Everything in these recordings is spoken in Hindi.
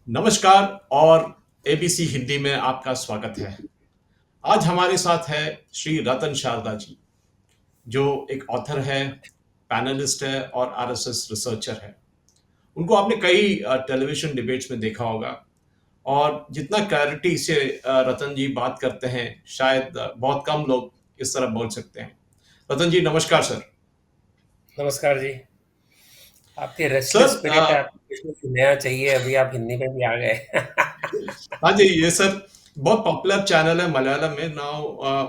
नमस्कार और एबीसी हिंदी में आपका स्वागत है। आज हमारे साथ है श्री रतन शारदा जी, जो एक ऑथर है, पैनलिस्ट है और आरएसएस रिसर्चर है। उनको आपने कई टेलीविजन डिबेट्स में देखा होगा और जितना क्लैरिटी से रतन जी बात करते हैं, शायद बहुत कम लोग इस तरह बोल सकते हैं। रतन जी नमस्कार सर। नमस्कार जी। आपकी रेस्टलेस सर स्पिरिट है, आपको कुछ ना कुछ नया चाहिए, अभी आप हिंदी में भी आ गए। हाँ जी, ये सर बहुत पॉपुलर चैनल है मलयालम में नाउ।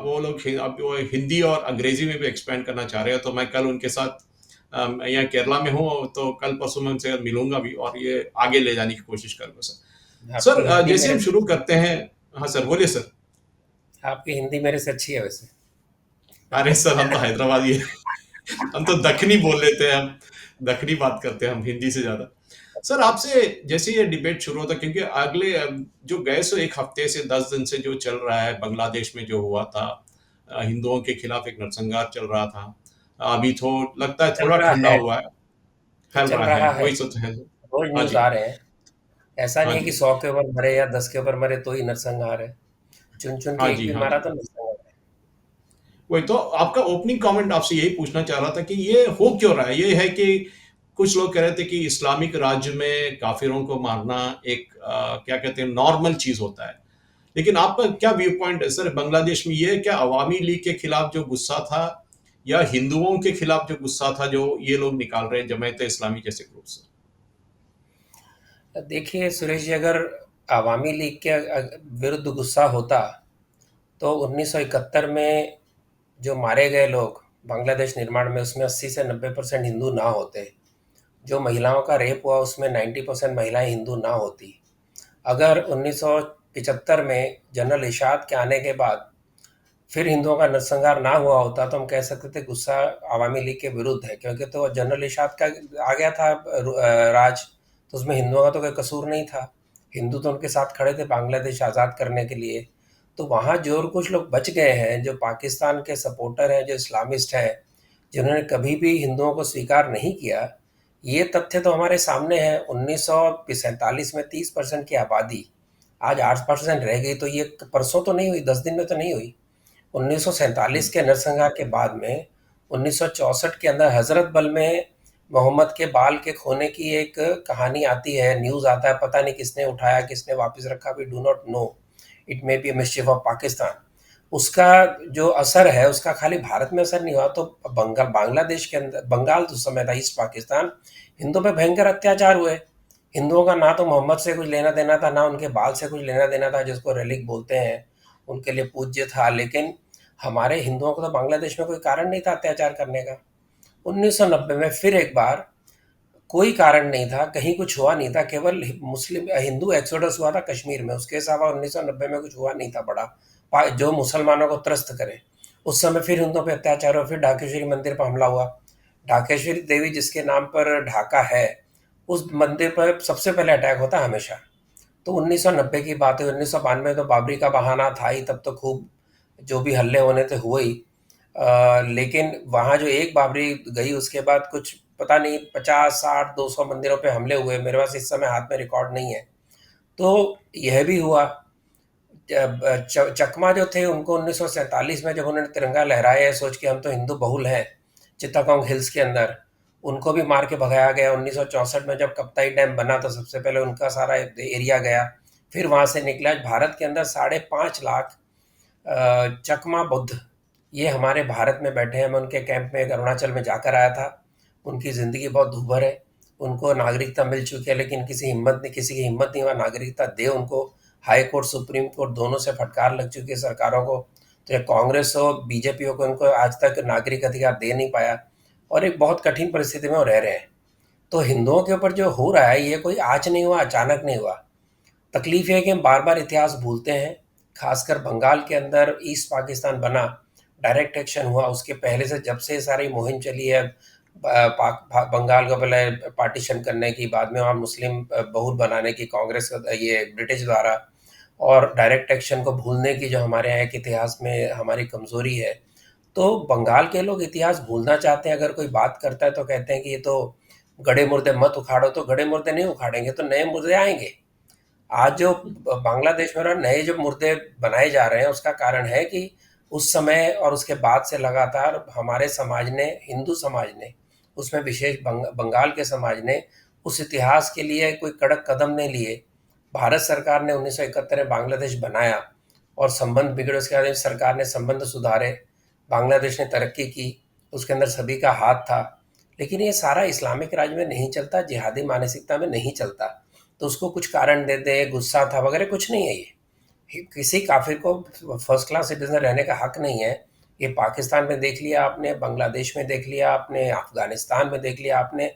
वो लोग अब वो हिंदी और अंग्रेजी में भी एक्सपेंड करना चाह रहे हैं, तो मैं कल उनके साथ मैं यहाँ केरला में हूँ, तो कल परसों मैं उनसे मिलूंगा भी और ये आगे ले जाने की कोशिश करूंगा सर। आपकी सर हिंदी जैसे मेरे हम से शुरू अच्छी करते हैं। हाँ सर, बोलिए सर। आपकी हिंदी मेरे से अच्छी है वैसे। अरे सर, हम तो हैदराबादी है। हम तो दखनी बोल लेते हैं, हम दखनी बात करते हैं हम हिंदी से ज्यादा। सर आपसे जैसे ये डिबेट शुरू होता, क्योंकि अगले जो गए सो एक हफ्ते से 10 दिन से जो चल रहा है बांग्लादेश में जो हुआ था, हिंदुओं के खिलाफ एक नरसंहार चल रहा था। अभी तो लगता है चल थोड़ा रहा ठंडा है, हुआ है। ये फैल चल रहा है, रहा है। वही सोच है। रोज हाँ न्यूज़ जी। आ रहे हैं। ऐसा हाँ नहीं है कि जी। 100 के ऊपर मरे या 10 के ऊपर मरे तो ही नरसंहार है। चुन-चुन हाँ के एक जी। भी हाँ मारा जी। तो नरसंहार है। वही तो आपका ओपनिंग कमेंट आपसे यही पूछना चाह रहा था कि ये हो क्यों रहा है। ये है कि कुछ लोग कह रहे थे कि इस्लामिक राज्य में काफिरों को मारना एक क्या कहते हैं, नॉर्मल चीज होता है। लेकिन आपका क्या व्यू पॉइंट है सर बांग्लादेश में? ये क्या अवामी लीग के खिलाफ जो गुस्सा था, या हिंदुओं के खिलाफ जो गुस्सा था जो ये लोग निकाल रहे हैं जमायत इस्लामी जैसे ग्रुप से? देखिए सुरेश जी, अगर अवामी लीग के विरुद्ध गुस्सा होता तो 1971 में जो मारे गए लोग बांग्लादेश निर्माण में, उसमें 80 से 90% हिंदू ना होते। जो महिलाओं का रेप हुआ उसमें 90% महिलाएं हिंदू ना होती। अगर 1975 में जनरल इरशाद के आने के बाद फिर हिंदुओं का नरसंहार ना हुआ होता तो हम कह सकते थे गुस्सा आवामी लीग के विरुद्ध है, क्योंकि तो जनरल इरशाद का आ गया था राज, तो उसमें हिंदुओं का तो कोई कसूर नहीं था। हिंदू तो उनके साथ खड़े थे बांग्लादेश आज़ाद करने के लिए। तो वहाँ जो और कुछ लोग बच गए हैं, जो पाकिस्तान के सपोर्टर हैं, जो इस्लामिस्ट हैं, जिन्होंने कभी भी हिंदुओं को स्वीकार नहीं किया, ये तथ्य तो हमारे सामने है। 1947 में 30% की आबादी आज 8% रह गई, तो ये परसों तो नहीं हुई, 10 दिन में तो नहीं हुई। 1947 के नरसंहार के बाद में 1964 के अंदर हजरत बल में मोहम्मद के बाल के खोने की एक कहानी आती है, न्यूज़ आता है, पता नहीं किसने उठाया किसने वापस रखा, we do not know, it may be mischief of Pakistan. उसका जो असर है उसका खाली भारत में असर नहीं हुआ, तो बंगाल बांग्लादेश के अंदर, बंगाल उस समय था, ईस्ट पाकिस्तान, हिंदुओं पे भयंकर अत्याचार हुए। हिंदुओं का ना तो मोहम्मद से कुछ लेना देना था, ना उनके बाल से कुछ लेना देना था, जिसको रेलिक बोलते हैं, उनके लिए पूज्य था। लेकिन हमारे हिंदुओं को तो बांग्लादेश में कोई कारण नहीं था अत्याचार करने का। 1990 में फिर एक बार कोई कारण नहीं था, कहीं कुछ हुआ नहीं था, केवल मुस्लिम हिंदू एक्सोडस हुआ था कश्मीर में, उसके अलावा 1990 में कुछ हुआ नहीं था बड़ा जो मुसलमानों को त्रस्त करे। उस समय फिर हिंदुओं पे अत्याचार हुआ, फिर ढाकेश्वरी मंदिर पर हमला हुआ। ढाकेश्वरी देवी जिसके नाम पर ढाका है, उस मंदिर पर सबसे पहले अटैक होता है हमेशा। तो 1990 की बात है, 1992 तो बाबरी का बहाना था ही, तब तो खूब जो भी हल्ले होने थे हुए ही। लेकिन वहाँ जो एक बाबरी गई उसके बाद कुछ पता नहीं 50 60 200 मंदिरों पे हमले हुए, मेरे पास इस समय हाथ में रिकॉर्ड नहीं है। तो यह भी हुआ। चकमा जो थे उनको 1947 में जब उन्होंने तिरंगा लहराया है सोच के हम तो हिंदू बहुल हैं, चित्तागोंग हिल्स के अंदर, उनको भी मार के भगाया गया। 1964 में जब कप्ताई डैम बना तो सबसे पहले उनका सारा एरिया गया। फिर वहाँ से निकला भारत के अंदर 5.5 लाख चकमा बुद्ध, ये हमारे भारत में बैठे हैं। मैं उनके कैंप में एक अरुणाचल में जाकर आया था। उनकी ज़िंदगी बहुत दूभर है, उनको नागरिकता मिल चुकी है, लेकिन किसी की हिम्मत नहीं हुआ नागरिकता दे उनको। हाई कोर्ट सुप्रीम कोर्ट दोनों से फटकार लग चुकी है सरकारों को, तो ये कांग्रेस हो बीजेपी हो, को उनको आज तक नागरिक अधिकार दे नहीं पाया, और एक बहुत कठिन परिस्थिति में वो रह रहे हैं। तो हिंदुओं के ऊपर जो हो रहा है ये कोई आज नहीं हुआ, अचानक नहीं हुआ। तकलीफ है कि हम बार बार इतिहास भूलते हैं। खासकर बंगाल के अंदर ईस्ट पाकिस्तान बना, डायरेक्ट एक्शन हुआ, उसके पहले से जब से ये सारी मुहिम चली है बंगाल को पहले पार्टीशन करने की, बाद में वहाँ मुस्लिम बहुल बनाने की कांग्रेस ये ब्रिटिश द्वारा, और डायरेक्ट एक्शन को भूलने की जो हमारे यहाँ के इतिहास में हमारी कमजोरी है। तो बंगाल के लोग इतिहास भूलना चाहते हैं। अगर कोई बात करता है तो कहते हैं कि ये तो गड़े मुर्दे मत उखाड़ो, तो गड़े मुर्दे नहीं उखाड़ेंगे तो नए मुर्दे आएंगे। आज जो बांग्लादेश में नए जो मुर्दे बनाए जा रहे हैं, उसका कारण है कि उस समय और उसके बाद से लगातार हमारे समाज ने, हिंदू समाज ने, उसमें विशेष बंगाल के समाज ने उस इतिहास के लिए कोई कड़क कदम नहीं लिए। भारत सरकार ने 1971 में बांग्लादेश बनाया और संबंध बिगड़े, उसके बाद सरकार ने संबंध सुधारे, बांग्लादेश ने तरक्की की, उसके अंदर सभी का हाथ था। लेकिन ये सारा इस्लामिक राज में नहीं चलता, जिहादी मानसिकता में नहीं चलता। तो उसको कुछ कारण दे दे, गुस्सा था वगैरह, कुछ नहीं है ये। किसी काफिर को फर्स्ट क्लास सिटीजन रहने का हक नहीं है। ये पाकिस्तान में देख लिया आपने, बांग्लादेश में देख लिया आपने, अफगानिस्तान में देख लिया आपने।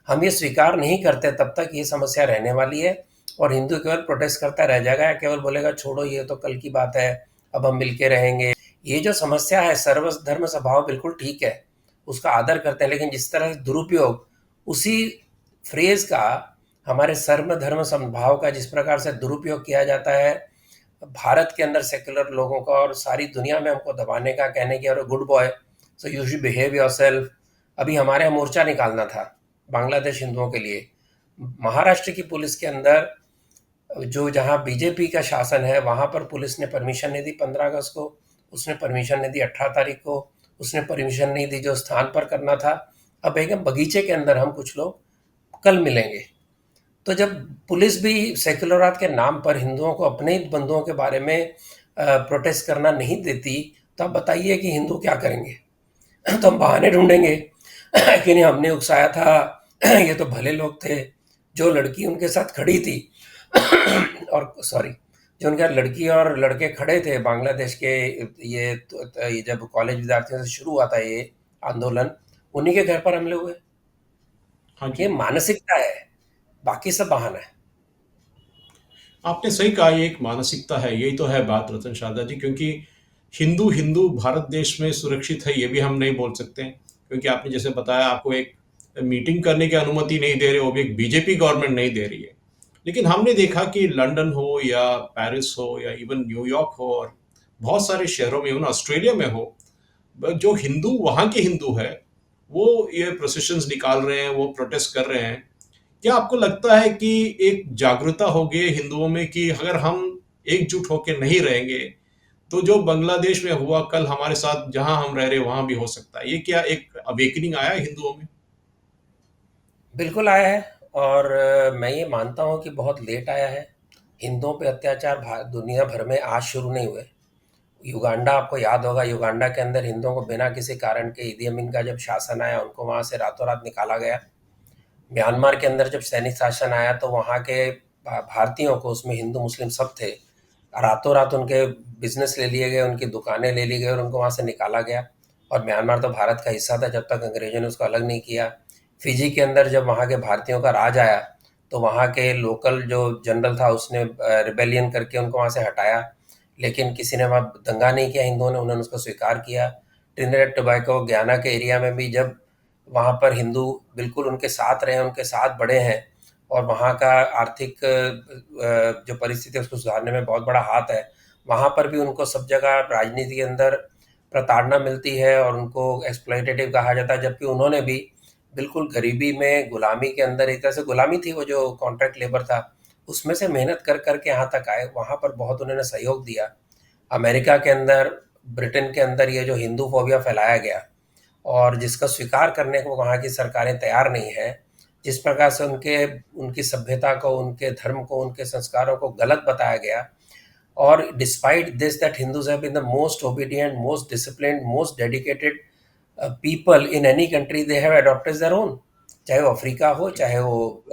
हम ये स्वीकार नहीं करते तब तक ये समस्या रहने वाली है, और हिंदू केवल प्रोटेस्ट करता रह जाएगा या केवल बोलेगा छोड़ो ये तो कल की बात है, अब हम मिलके रहेंगे। ये जो समस्या है, सर्वधर्म स्वभाव बिल्कुल ठीक है, उसका आदर करते हैं, लेकिन जिस तरह दुरुपयोग उसी फ्रेज का, हमारे सर्व धर्म समभाव का जिस प्रकार से दुरुपयोग किया जाता है भारत के अंदर सेक्युलर लोगों का, और सारी दुनिया में हमको दबाने का, कहने की और good boy so you should behave yourself. अभी हमारे यहाँ मोर्चा निकालना था बांग्लादेश हिंदुओं के लिए, महाराष्ट्र की पुलिस के अंदर, जो जहाँ बीजेपी का शासन है वहाँ पर पुलिस ने परमिशन नहीं दी 15 अगस्त को, उसने परमिशन नहीं दी 18 तारीख को, उसने परमिशन नहीं दी जो स्थान पर करना था। अब एक बगीचे के अंदर हम कुछ लोग कल मिलेंगे। तो जब पुलिस भी सेक्युलरवाद के नाम पर हिंदुओं को अपने ही बंधुओं के बारे में प्रोटेस्ट करना नहीं देती, तो आप बताइए कि हिंदू क्या करेंगे? तो हम बहाने ढूंढेंगे कि नहीं हमने उकसाया था, ये तो भले लोग थे। जो लड़की उनके साथ खड़ी थी और सॉरी, जो उनके लड़की और लड़के खड़े थे बांग्लादेश के, ये जब कॉलेज विद्यार्थियों से शुरू हुआ था ये आंदोलन, उन्हीं के घर पर हमले हुए। हाँ ये जी। मानसिकता है, बाकी सब बहाना है। आपने सही कहा, ये एक मानसिकता है, यही तो है बात रतन शारदा जी, क्योंकि हिंदू हिंदू भारत देश में सुरक्षित है ये भी हम नहीं बोल सकते हैं, क्योंकि आपने जैसे बताया आपको एक मीटिंग करने की अनुमति नहीं दे रहे, वो भी एक बीजेपी गवर्नमेंट नहीं दे रही है। लेकिन हमने देखा कि लंदन हो या पेरिस हो या इवन न्यूयॉर्क हो और बहुत सारे शहरों में, इवन ऑस्ट्रेलिया में हो, जो हिंदू वहाँ के हिंदू है वो ये प्रोसेशंस निकाल रहे हैं, वो प्रोटेस्ट कर रहे हैं। क्या आपको लगता है कि एक जागरूकता होगी हिंदुओं में कि अगर हम एकजुट होकर नहीं रहेंगे तो जो बांग्लादेश में हुआ कल हमारे साथ जहां हम रह रहे वहां भी हो सकता है? ये क्या एक अवेकनिंग आया है हिंदुओं में? बिल्कुल आया है, और मैं ये मानता हूँ कि बहुत लेट आया है। हिंदुओं पे अत्याचार दुनिया भर में आज शुरू नहीं हुए। युगांडा, आपको याद होगा, युगांडा के अंदर हिंदुओं को बिना किसी कारण के ईदी अमीन का जब शासन आया, उनको वहाँ से रातों रात निकाला गया। म्यांमार के अंदर जब सैनिक शासन आया तो वहाँ के भारतीयों को, उसमें हिंदू मुस्लिम सब थे, रातों रात उनके बिजनेस ले लिए गए, उनकी दुकानें ले ली गई और उनको वहाँ से निकाला गया। और म्यांमार तो भारत का हिस्सा था जब तक अंग्रेजों ने उसको अलग नहीं किया। फिजी के अंदर जब वहाँ के भारतीयों का राज आया तो वहाँ के लोकल जो जनरल था उसने रिबेलियन करके उनको वहाँ से हटाया, लेकिन किसी ने वहाँ दंगा नहीं किया हिंदुओं ने, उन्होंने उसको स्वीकार किया। ट्रिनिडेड टोबैगो, गयाना के एरिया में भी जब वहाँ पर हिंदू बिल्कुल उनके साथ रहे, उनके साथ बड़े हैं, और वहाँ का आर्थिक जो परिस्थिति है उसको सुधारने में बहुत बड़ा हाथ है। वहाँ पर भी उनको सब जगह राजनीति के अंदर प्रताड़ना मिलती है और उनको एक्सप्लॉयटेटिव कहा जाता है, जबकि उन्होंने भी बिल्कुल गरीबी में, गुलामी के अंदर, एक तरह से गुलामी थी वो, जो कॉन्ट्रैक्ट लेबर था, उसमें से मेहनत कर कर के यहाँ तक आए। वहाँ पर बहुत उन्होंने सहयोग दिया। अमेरिका के अंदर, ब्रिटेन के अंदर ये जो हिंदू फोबिया फैलाया गया और जिसका स्वीकार करने को वहाँ की सरकारें तैयार नहीं है, जिस प्रकार से उनकी सभ्यता को, उनके धर्म को, उनके संस्कारों को गलत बताया गया, और despite this that Hindus have been the most obedient, most disciplined, most dedicated people in any country, they have adopted their own. चाहे वो अफ्रीका हो, चाहे वो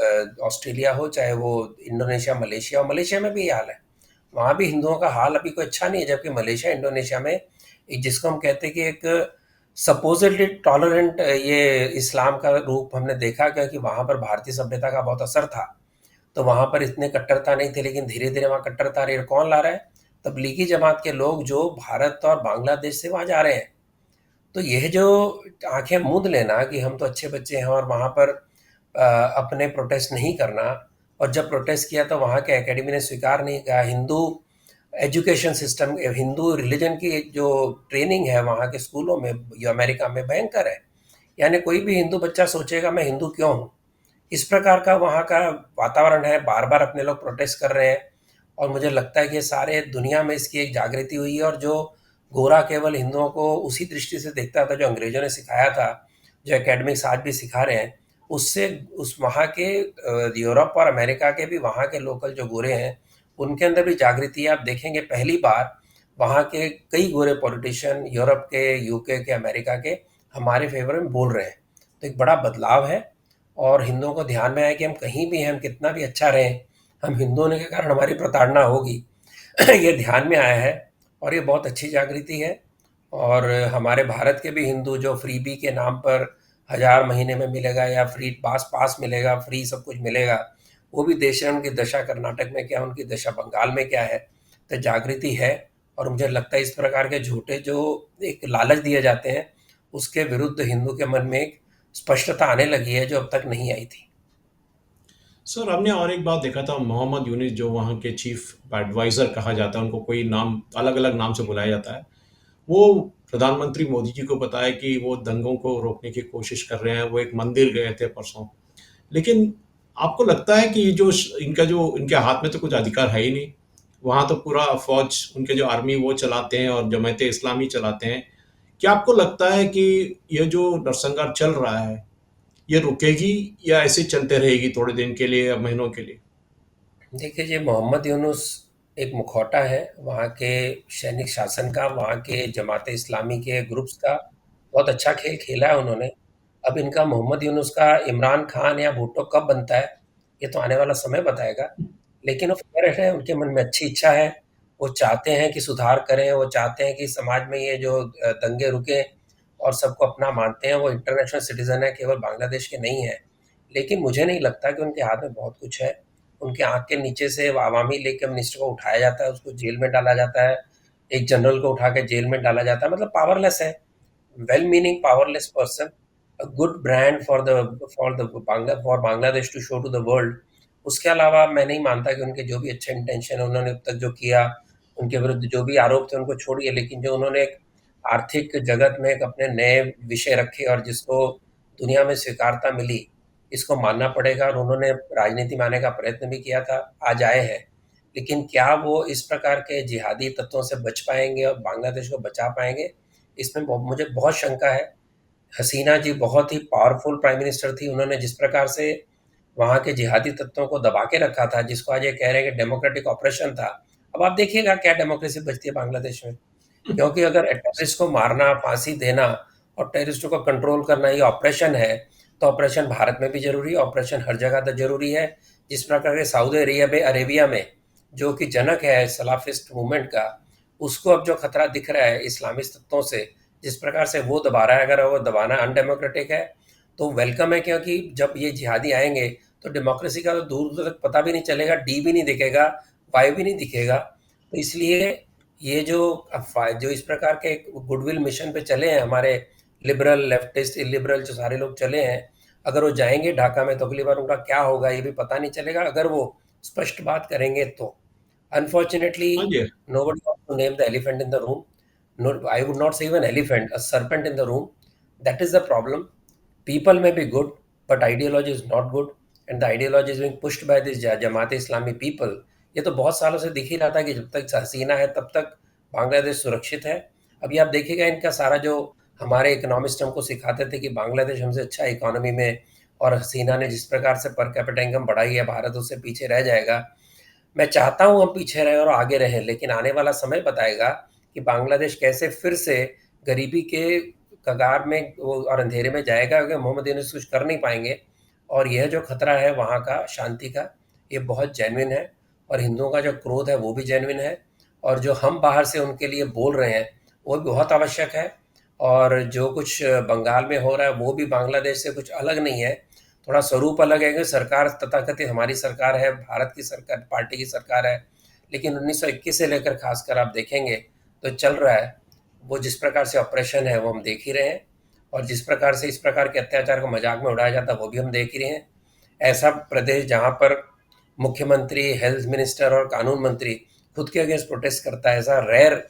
ऑस्ट्रेलिया हो, चाहे वो इंडोनेशिया, मलेशिया हो। मलेशिया में भी ये हाल है, वहाँ भी हिंदुओं का हाल अभी कोई अच्छा नहीं है, जबकि मलेशिया, इंडोनेशिया में जिसको हम कहते हैं कि एक सपोजिटली टॉलरेंट ये इस्लाम का रूप हमने देखा, क्योंकि वहाँ पर भारतीय सभ्यता का बहुत असर था, तो वहाँ पर इतने कट्टरता नहीं थे, लेकिन धीरे धीरे वहाँ कट्टरता रही। कौन ला रहा है? तबलीगी जमात के लोग जो भारत और बांग्लादेश से वहाँ जा रहे हैं। तो यह जो आंखें मूंद लेना कि हम तो अच्छे बच्चे हैं और वहाँ पर अपने प्रोटेस्ट नहीं करना, और जब प्रोटेस्ट किया तो वहाँ के एकेडमी ने स्वीकार नहीं किया। Hindu education system, Hindu religion की जो ट्रेनिंग है वहाँ के स्कूलों में, जो अमेरिका में भयंकर है। यानी कोई भी हिंदू बच्चा सोचेगा मैं हिंदू क्यों हूँ, इस प्रकार का वहाँ का वातावरण है। बार बार अपने लोग प्रोटेस्ट कर रहे हैं। और मुझे लगता है कि सारे दुनिया में इसकी एक जागृति हुई है। और जो गोरा केवल हिंदुओं को उसी दृष्टि से देखता था जो अंग्रेजों ने सिखाया था, जो एकेडमिक्स आज भी सिखा रहे हैं, उससे उस वहाँ के यूरोप और अमेरिका के भी वहाँ के लोकल जो गोरे हैं, उनके अंदर भी जागृति है। आप देखेंगे पहली बार वहाँ के कई गोरे पॉलिटिशियन यूरोप के, यूके के, अमेरिका के हमारे फेवर में बोल रहे हैं। तो एक बड़ा बदलाव है और हिंदुओं को ध्यान में आया कि हम कहीं भी हैं, हम कितना भी अच्छा रहें, हम हिंदू होने के कारण हमारी प्रताड़ना होगी। ये ध्यान में आया है और ये बहुत अच्छी जागृति है। और हमारे भारत के भी हिंदू जो फ्रीबी के नाम पर 1000 महीने में मिलेगा या फ्री पास मिलेगा, फ्री सब कुछ मिलेगा, वो भी देश है। उनकी दशा कर्नाटक में क्या, उनकी दशा बंगाल में क्या है। तो जागृति है और मुझे लगता है इस प्रकार के झूठे जो एक लालच दिए जाते हैं, उसके विरुद्ध हिंदू के मन में एक स्पष्टता आने लगी है जो अब तक नहीं आई थी। सर, हमने और एक बात देखा था, मोहम्मद यूनिस जो वहाँ के चीफ एडवाइज़र कहा जाता है, उनको कोई नाम अलग-अलग नाम से बुलाया जाता है। वो प्रधानमंत्री मोदी जी को बताया कि वो दंगों को रोकने की कोशिश कर रहे हैं, वो एक मंदिर गए थे परसों। लेकिन आपको लगता है कि जो इनके हाथ में तो कुछ अधिकार है ही नहीं, वहाँ तो पूरा फ़ौज, उनके जो आर्मी वो चलाते हैं और जमात इस्लामी चलाते हैं। क्या आपको लगता है कि ये जो नरसंहार चल रहा है, ये रुकेगी या ऐसे ही चलते रहेगी थोड़े दिन के लिए या महीनों के लिए? देखिए, ये मोहम्मद यूनुस एक मुखौटा है वहाँ के सैनिक शासन का, वहाँ के जमात इस्लामी के ग्रुप्स का। बहुत अच्छा खेल खेला है उन्होंने। अब इनका मोहम्मद यूनुस का इमरान खान या भुट्टो कब बनता है, ये तो आने वाला समय बताएगा। लेकिन वो फ़िक्र है, उनके मन में अच्छी इच्छा है, वो चाहते हैं कि सुधार करें, वो चाहते हैं कि समाज में ये जो दंगे रुकें और सबको अपना मानते हैं। वो इंटरनेशनल सिटीज़न है, केवल बांग्लादेश के नहीं हैं। लेकिन मुझे नहीं लगता कि उनके हाथ में बहुत कुछ है। उनके आँख के नीचे से अवामी लीग के मिनिस्टर को उठाया जाता है, उसको जेल में डाला जाता है, एक जनरल को उठा के जेल में डाला जाता है, मतलब पावरलेस है। Well meaning powerless person, a good brand for Bangladesh to show to the world. उसके अलावा मैं नहीं मानता कि उनके जो भी अच्छे इंटेंशन है, उन्होंने अब तक जो किया, उनके विरुद्ध जो भी आरोप थे उनको छोड़िए। लेकिन जो उन्होंने एक आर्थिक जगत में एक अपने नए विषय रखे और जिसको दुनिया में स्वीकारता मिली, इसको मानना पड़ेगा। और उन्होंने राजनीति में आने का प्रयत्न भी किया था, आज आए हैं। लेकिन क्या वो इस प्रकार के जिहादी तत्वों से बच पाएँगे और बांग्लादेश को बचा पाएँगे? इसमें मुझे बहुत शंका है। हसीना जी बहुत ही पावरफुल प्राइम मिनिस्टर थी। उन्होंने जिस प्रकार से वहाँ के जिहादी तत्वों को दबा के रखा था, जिसको आज ये कह रहे हैं कि डेमोक्रेटिक ऑपरेशन था। अब आप देखिएगा क्या डेमोक्रेसी बचती है बांग्लादेश में। क्योंकि अगर टेररिस्ट को मारना, फांसी देना और टेररिस्टों को कंट्रोल करना ये ऑपरेशन है, तो ऑपरेशन भारत में भी ज़रूरी है, ऑपरेशन हर जगह तो ज़रूरी है। जिस प्रकार के सऊदी अरेबिया में जो कि जनक है सलाफिस्ट मूवमेंट का, उसको अब जो खतरा दिख रहा है इस्लामिस्ट तत्वों से, जिस प्रकार से वो दबा रहा है, अगर वो दबाना अनडेमोक्रेटिक है तो वेलकम है। क्योंकि जब ये जिहादी आएंगे तो डेमोक्रेसी का तो दूर दूर तक पता भी नहीं चलेगा, डी भी नहीं दिखेगा, वाई भी नहीं दिखेगा। तो इसलिए ये जो अफवाह जो इस प्रकार के गुडविल मिशन पे चले हैं हमारे लिबरल, लेफ्टिस्ट, इलिबरल जो सारे लोग चले हैं, अगर वो जाएंगे ढाका में तो अगली बार उनका क्या होगा ये भी पता नहीं चलेगा, अगर वो स्पष्ट बात करेंगे तो। अनफॉर्चुनेटली हाँ जी। nobody wants to name the elephant in the room. No, I would not say even elephant, a serpent in the room. That is the problem. People may be good, but ideology is not good, and the ideology is being pushed by this Jamaat Islami people. ये तो बहुत सालों से दिख ही रहा था कि जब तक हसीना है तब तक बांग्लादेश सुरक्षित है। अभी आप देखिएगा इनका सारा जो हमारे इकोनॉमिस्ट हमको सिखाते थे कि बांग्लादेश हमसे अच्छा इकोनॉमी में, और हसीना ने जिस प्रकार से पर कैपिटा इनकम बढ़ाई है, भारत उससे पीछे रह जाएगा। मैं चाहता हूँ हम पीछे रहें और आगे रहें, लेकिन आने वाला समय बताएगा कि बांग्लादेश कैसे फिर से गरीबी के कगार में वो और अंधेरे में जाएगा, क्योंकि मोहम्मद यूनूस कुछ कर नहीं पाएंगे। और यह जो खतरा है वहाँ का शांति का, ये बहुत जेन्युइन है। और हिंदुओं का जो क्रोध है वो भी जेन्युइन है। और जो हम बाहर से उनके लिए बोल रहे हैं वो भी बहुत आवश्यक है। और जो कुछ बंगाल में हो रहा है वो भी बांग्लादेश से कुछ अलग नहीं है, थोड़ा स्वरूप अलग है कि सरकार तथाकथित हमारी सरकार है, भारत की सरकार, पार्टी की सरकार है। लेकिन 1921 से लेकर खासकर आप देखेंगे तो चल रहा है, वो जिस प्रकार से ऑपरेशन है वो हम देख ही रहे हैं। और जिस प्रकार से इस प्रकार के अत्याचार को मजाक में उड़ाया जाता है वो भी हम देख ही रहे हैं। ऐसा प्रदेश जहाँ पर मुख्यमंत्री, हेल्थ मिनिस्टर और कानून मंत्री खुद के अगेंस्ट प्रोटेस्ट करता है, ऐसा रेयर,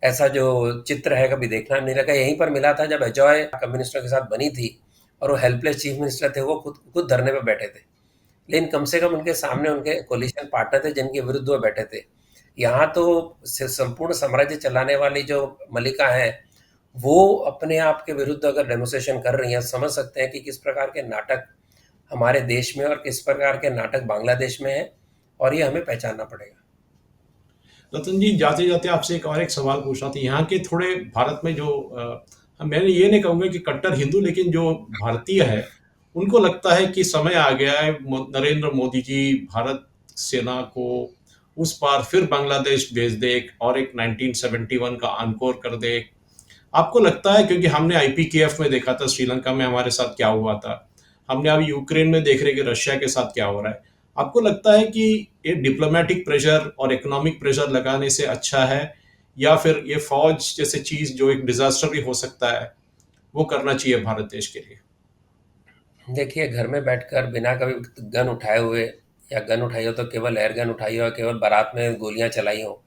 ऐसा जो चित्र है कभी देखना नहीं लगा। यहीं पर मिला था जब अजॉय कम्युनिस्टों के साथ बनी थी और वो हेल्पलेस चीफ मिनिस्टर थे, वो खुद खुद धरने पर बैठे थे। लेकिन कम से कम उनके सामने उनके कोलिशन पार्टनर थे जिनके विरुद्ध वो बैठे थे। यहाँ तो संपूर्ण साम्राज्य चलाने वाली जो मलिका है, वो अपने आप के विरुद्ध अगर डेमोस्ट्रेशन कर रही हैं, समझ सकते हैं कि किस प्रकार के नाटक हमारे देश में और किस प्रकार के नाटक बांग्लादेश में है, और ये हमें पहचानना पड़ेगा। रतन जी, जाते-जाते आपसे एक सवाल पूछना था। यहाँ के थोड़े भारत में जो मैं ये नहीं कहूँगा कि कट्टर हिंदू, लेकिन जो भारतीय है, उनको लगता है कि समय आ गया है, नरेंद्र मोदी जी भारत सेना को उस पार फिर बांग्लादेश भेज दे और एक 1971 का आनकोर कर दे। आपको लगता है, क्योंकि हमने आईपीकेएफ में देखा था श्रीलंका में हमारे साथ क्या हुआ था, हमने अभी यूक्रेन में देख रहे कि रशिया के साथ क्या हो रहा है। आपको लगता है कि ये डिप्लोमेटिक प्रेशर और इकोनॉमिक प्रेशर लगाने से अच्छा है, या फिर ये फौज जैसे चीज जो एक डिजास्टर भी हो सकता है, वो करना चाहिए भारत देश के लिए? देखिए, घर में बैठकर बिना कभी गन उठाए हुए, या गन उठाई हो तो केवल एयर गन उठाई हो, या केवल बारात में गोलियां चलाई हो,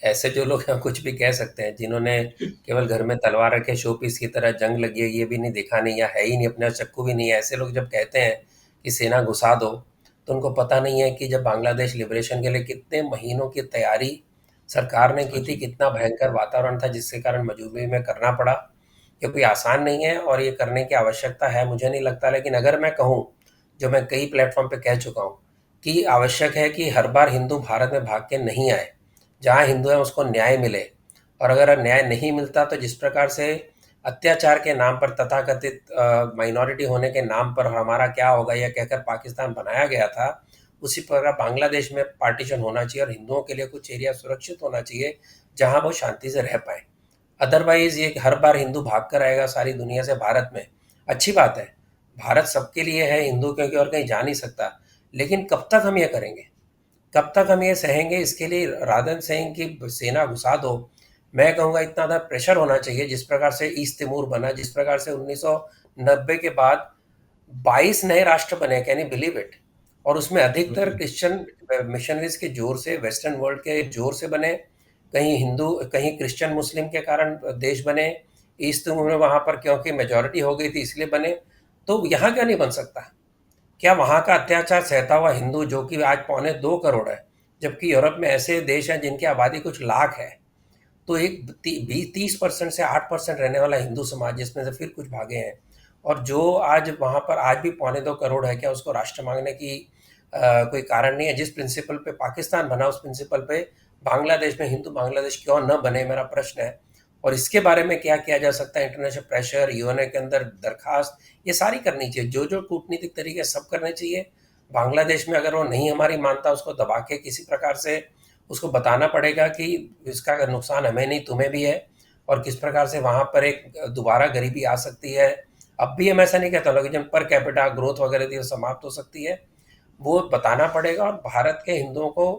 ऐसे जो लोग हैं कुछ भी कह सकते हैं। जिन्होंने केवल घर में तलवार रखे शो पीस की तरह, जंग लगी है ये भी नहीं देखा नहीं, या है ही नहीं अपने पास चक्कू भी नहीं है, ऐसे लोग जब कहते हैं कि सेना घुसा दो, तो उनको पता नहीं है कि जब बांग्लादेश लिबरेशन के लिए कितने महीनों की तैयारी सरकार ने हाँ की थी, जी। कितना भयंकर वातावरण था जिसके कारण मजबूरी में करना पड़ा। ये कोई आसान नहीं है और ये करने की आवश्यकता है, मुझे नहीं लगता। लेकिन अगर मैं कहूँ, जो मैं कई प्लेटफॉर्म पे कह चुका हूँ, कि आवश्यक है कि हर बार हिंदू भारत में भाग के नहीं आए। जहाँ हिंदू है उसको न्याय मिले, और अगर न्याय नहीं मिलता तो जिस प्रकार से अत्याचार के नाम पर, तथाकथित माइनॉरिटी होने के नाम पर हमारा क्या होगा यह कहकर पाकिस्तान बनाया गया था, उसी प्रकार बांग्लादेश में पार्टीशन होना चाहिए और हिंदुओं के लिए कुछ एरिया सुरक्षित होना चाहिए जहाँ वो शांति से रह पाए। अदरवाइज ये हर बार हिंदू भाग कर आएगा सारी दुनिया से भारत में, अच्छी बात है, भारत सबके लिए है, हिंदू क्योंकि और कहीं जा नहीं सकता। लेकिन कब तक हम ये करेंगे, कब तक हम ये सहेंगे? इसके लिए रादन सिंह की सेना घुसा दो, मैं कहूँगा इतना ज़्यादा प्रेशर होना चाहिए। जिस प्रकार से ईस्ट तिमूर बना, जिस प्रकार से 1990 के बाद 22 नए राष्ट्र बने, कैन यू बिलीव इट? और उसमें अधिकतर क्रिश्चियन मिशनरीज के जोर से, वेस्टर्न वर्ल्ड के जोर से बने। कहीं हिंदू, कहीं क्रिश्चियन मुस्लिम के कारण देश बने। ईस्ट तिमूर में वहाँ पर क्योंकि मेजॉरिटी हो गई थी इसलिए बने। तो यहाँ क्यों नहीं बन सकता? क्या वहाँ का अत्याचार सहता हुआ हिंदू, जो कि आज 2.25 करोड़ है, जबकि यूरोप में ऐसे देश हैं जिनकी आबादी कुछ लाख है, तो एक 30% से 8% रहने वाला हिंदू समाज, जिसमें से फिर कुछ भागे हैं, और जो आज वहाँ पर आज भी 2.25 करोड़ है, क्या उसको राष्ट्र मांगने की कोई कारण नहीं है? जिस प्रिंसिपल पे पाकिस्तान बना, उस प्रिंसिपल पे बांग्लादेश में हिंदू बांग्लादेश क्यों न बने, मेरा प्रश्न है। और इसके बारे में क्या किया जा सकता है? इंटरनेशनल प्रेशर, यूएनए के अंदर दरखास्त, ये सारी करनी चाहिए, जो जो कूटनीतिक तरीके सब करने चाहिए। बांग्लादेश में अगर वो नहीं हमारी मानता, उसको दबा के किसी प्रकार से उसको बताना पड़ेगा कि इसका नुकसान हमें नहीं तुम्हें भी है, और किस प्रकार से वहाँ पर एक दोबारा गरीबी आ सकती है। अब भी हम ऐसा नहीं कहता, लेकिन पर कैपिटा ग्रोथ वगैरह थी वो समाप्त हो सकती है, वो बताना पड़ेगा। और भारत के हिंदुओं को,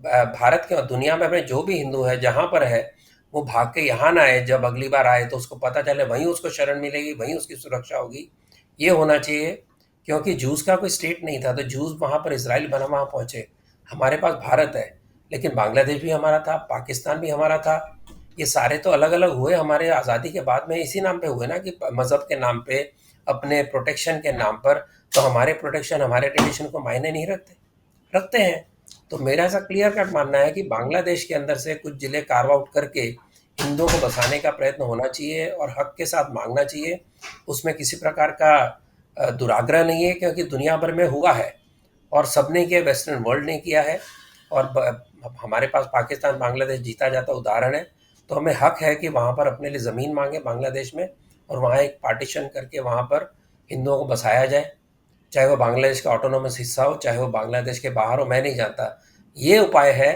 भारत के दुनिया में अपने जो भी हिंदू है जहाँ पर है, वो भाग के यहाँ ना आए, जब अगली बार आए तो उसको पता चले वहीं उसको शरण मिलेगी, वहीं उसकी सुरक्षा होगी। ये होना चाहिए, क्योंकि जूस का कोई स्टेट नहीं था, तो जूस वहाँ पर इसराइल बना वहाँ पहुँचे। हमारे पास भारत है, लेकिन बांग्लादेश भी हमारा था, पाकिस्तान भी हमारा था। ये सारे तो अलग अलग हुए हमारे आज़ादी के बाद में, इसी नाम पे हुए ना, कि मज़हब के नाम पे, अपने प्रोटेक्शन के नाम पर। तो हमारे प्रोटेक्शन, हमारे ट्रेडिशन को मायने नहीं रखते, रखते हैं। तो मेरा ऐसा क्लियर कट मानना है कि बांग्लादेश के अंदर से कुछ जिले कार्व आउट करके हिंदुओं को बसाने का प्रयत्न होना चाहिए, और हक के साथ मांगना चाहिए। उसमें किसी प्रकार का दुराग्रह नहीं है, क्योंकि दुनिया भर में हुआ है और सबने किया, वेस्टर्न वर्ल्ड ने किया है। और हमारे पास पाकिस्तान बांग्लादेश जीता जाता उदाहरण है। तो हमें हक है कि वहाँ पर अपने लिए ज़मीन मांगे बांग्लादेश में, और वहाँ एक पार्टीशन करके वहाँ पर हिंदुओं को बसाया जाए, चाहे वो बांग्लादेश का ऑटोनोमस हिस्सा हो, चाहे वो बांग्लादेश के बाहर हो, मैं नहीं जानता। ये उपाय है।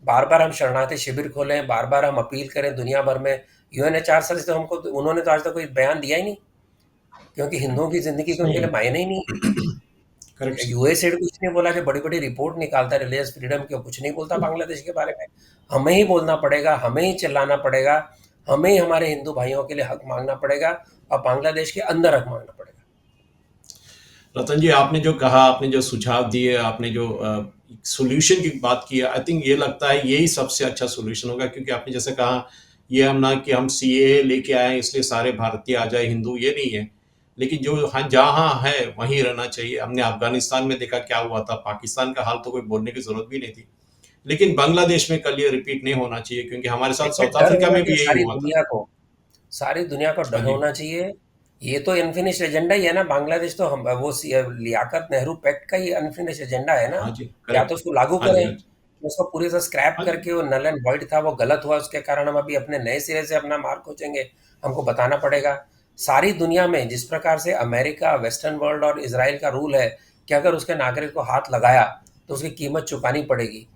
बार बार हम शरणार्थी शिविर खोलें, बार बार हम अपील करें दुनिया भर में, यूएनएचआरसी से तो हमको, उन्होंने तो आज तक कोई बयान दिया ही नहीं, क्योंकि हिंदुओं की ज़िंदगी के सही उनके लिए है। मायने ही नहीं करेक्ट है। सर। यूएसएड कुछ नहीं बोला, जो बड़ी बड़ी रिपोर्ट निकालता है रिलीजियस फ्रीडम की, कुछ नहीं बोलता बांग्लादेश के बारे में। हमें ही बोलना पड़ेगा, हमें ही चिल्लाना पड़ेगा, हमें ही हमारे हिंदू भाइयों के लिए हक मांगना पड़ेगा, और बांग्लादेश के अंदर हक मांगना पड़ेगा। रतन जी, आपने जो कहा, आपने जो सुझाव दिए, आपने जो सॉल्यूशन की बात की, आई थिंक ये लगता है यही सबसे अच्छा सॉल्यूशन होगा, क्योंकि आपने जैसे कहा, ये हम ना कि हम सीएए लेके आए इसलिए सारे भारतीय आ जाए हिंदू, ये नहीं है। लेकिन जो हाँ जहाँ है वहीं रहना चाहिए। हमने अफगानिस्तान में देखा क्या हुआ था, पाकिस्तान का हाल तो कोई बोलने की जरूरत भी नहीं थी। लेकिन बांग्लादेश में कल ये रिपीट नहीं होना चाहिए, क्योंकि हमारे साथ देखिए, साउथ डर अफ्रीका होना में चाहिए भी यही सारी हुआ था। दुनिया को, सारी दुनिया को हाँ डर जी। होना चाहिए। ये तो अनफिनिश्ड एजेंडा ही है ना, बांग्लादेश तो हम वो लियाकत नेहरू पैक्ट का ही अनफिनिश्ड एजेंडा है ना। हाँ जी, या तो करेक्ट। उसको लागू हाँ जी, करें, हाँ जी। उसको पूरी तरह स्क्रैप हाँ जी। करके, वो नल एंड वॉइड था, वो गलत हुआ, उसके कारण हम अभी अपने नए सिरे से अपना मार्ग खोजेंगे, हमको बताना पड़ेगा। सारी दुनिया में जिस प्रकार से अमेरिका, वेस्टर्न वर्ल्ड और इसराइल का रूल है कि अगर उसके नागरिक को हाथ लगाया तो उसकी कीमत चुकानी पड़ेगी,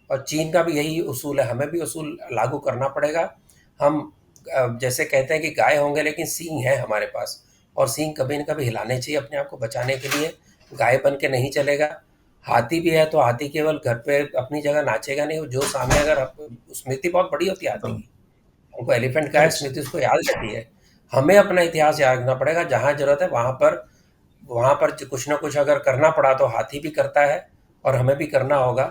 और चीन का भी यही उसूल है, हमें भी उसूल लागू करना पड़ेगा। हम जैसे कहते हैं कि गाय होंगे लेकिन सींग है हमारे पास, और सींग कभी न कभी हिलाने चाहिए अपने आप को बचाने के लिए। गाय बन के नहीं चलेगा। हाथी भी है तो हाथी केवल घर पे अपनी जगह नाचेगा नहीं, जो सामने अगर स्मृति बहुत बड़ी होती है हाथी एकदम की, हमको एलिफेंट का है करेक्ट। स्मृति, उसको याद रहती है। हमें अपना इतिहास याद रखना पड़ेगा, जहाँ जरूरत है वहाँ पर कुछ ना कुछ अगर करना पड़ा तो हाथी भी करता है, और हमें भी करना होगा।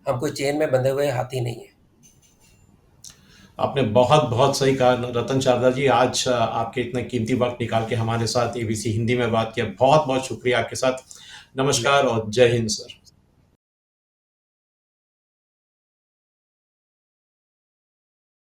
हम कोई चेन में बंधे हुए हाथी नहीं है। आपने बहुत बहुत सही कहा रतन शारदा जी। आज आपके इतना कीमती वक्त निकाल के हमारे साथ एबीसी हिंदी में बात किया, बहुत बहुत शुक्रिया आपके साथ। नमस्कार और जय हिंद सर।